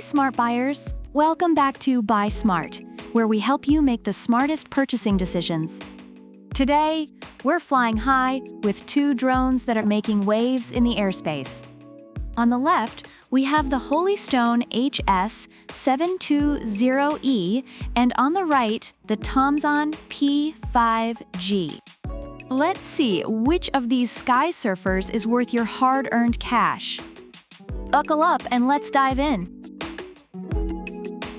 smart buyers! Welcome back to Buy Smart, where we help you make the smartest purchasing decisions. Today, we're flying high with two drones that are making waves in the airspace. On the left, we have the Holystone HS720E, and on the right, the TOMZON P5G. Let's see which of these sky surfers is worth your hard-earned cash. Buckle up and let's dive in.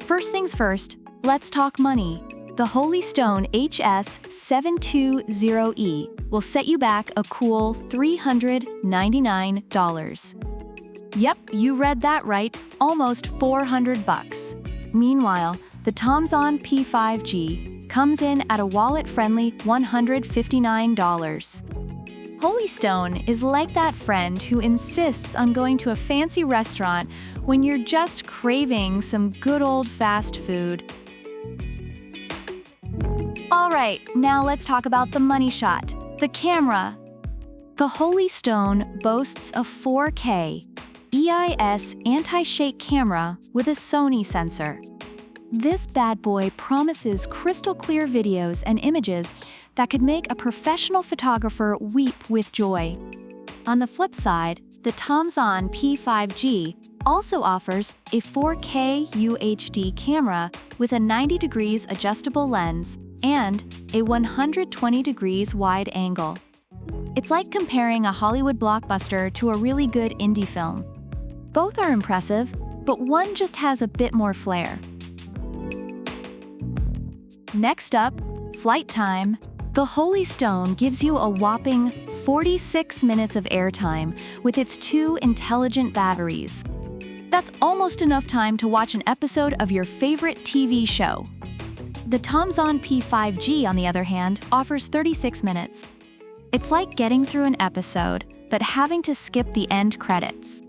First things first, let's talk money. The Holystone HS720E will set you back a cool $399. Yep, you read that right, almost $400. Meanwhile, the TOMZON P5G comes in at a wallet-friendly $159. Holystone is like that friend who insists on going to a fancy restaurant when you're just craving some good old fast food. Alright, now let's talk about the money shot, the camera. The Holystone boasts a 4K EIS anti-shake camera with a Sony sensor. This bad boy promises crystal clear videos and images that could make a professional photographer weep with joy. On the flip side, the TOMZON P5G also offers a 4K UHD camera with a 90 degrees adjustable lens and a 120 degrees wide angle. It's like comparing a Hollywood blockbuster to a really good indie film. Both are impressive, but one just has a bit more flair. Next up, flight time. The Holystone gives you a whopping 46 minutes of airtime with its two intelligent batteries. That's almost enough time to watch an episode of your favorite TV show. The TOMZON P5G, on the other hand, offers 36 minutes. It's like getting through an episode, but having to skip the end credits.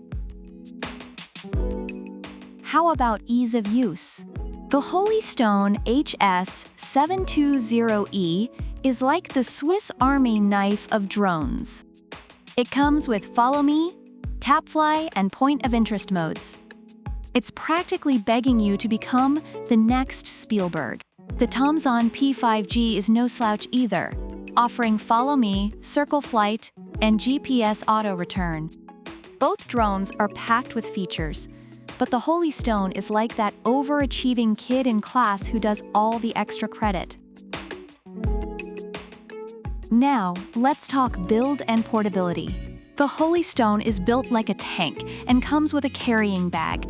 How about ease of use? The Holystone HS720E is like the Swiss Army knife of drones. It comes with Follow Me, Tap Fly, and Point of Interest modes. It's practically begging you to become the next Spielberg. The TOMZON P5G is no slouch either, offering Follow Me, Circle Flight, and GPS auto return. Both drones are packed with features, but the Holystone is like that overachieving kid in class who does all the extra credit. Now, let's talk build and portability. The Holystone is built like a tank and comes with a carrying bag.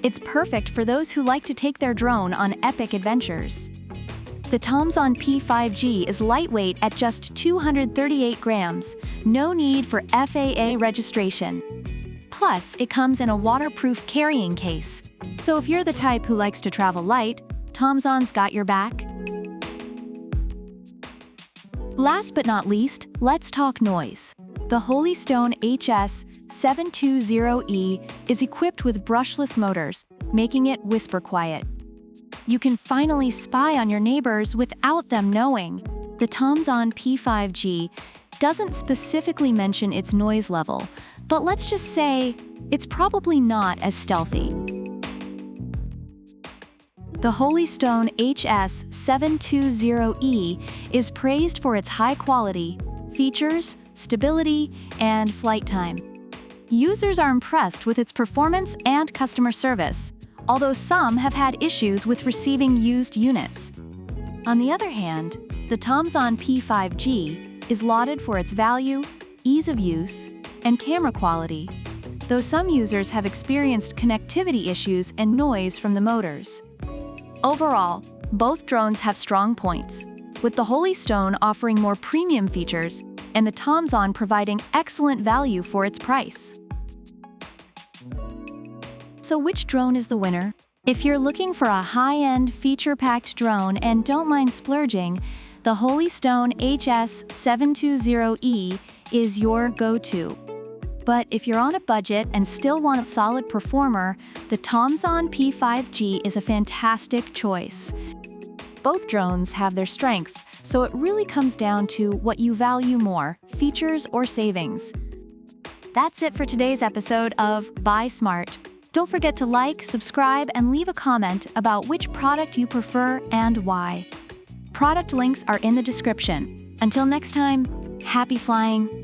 It's perfect for those who like to take their drone on epic adventures. The TOMZON P5G is lightweight at just 238 grams, no need for FAA registration. Plus, it comes in a waterproof carrying case. So if you're the type who likes to travel light, TOMZON's got your back. Last but not least, let's talk noise. The Holystone HS720E is equipped with brushless motors, making it whisper quiet. You can finally spy on your neighbors without them knowing. The TOMZON P5G doesn't specifically mention its noise level, but let's just say it's probably not as stealthy. The Holystone HS720E is praised for its high quality, features, stability, and flight time. Users are impressed with its performance and customer service, although some have had issues with receiving used units. On the other hand, the TOMZON P5G is lauded for its value, ease of use, and camera quality, though some users have experienced connectivity issues and noise from the motors. Overall, both drones have strong points, with the Holystone offering more premium features and the TOMZON providing excellent value for its price. So which drone is the winner? If you're looking for a high-end, feature-packed drone and don't mind splurging, the Holystone HS720E is your go-to. But if you're on a budget and still want a solid performer, the TOMZON P5G is a fantastic choice. Both drones have their strengths, so it really comes down to what you value more, features or savings. That's it for today's episode of Buy Smart. Don't forget to like, subscribe, and leave a comment about which product you prefer and why. Product links are in the description. Until next time, happy flying!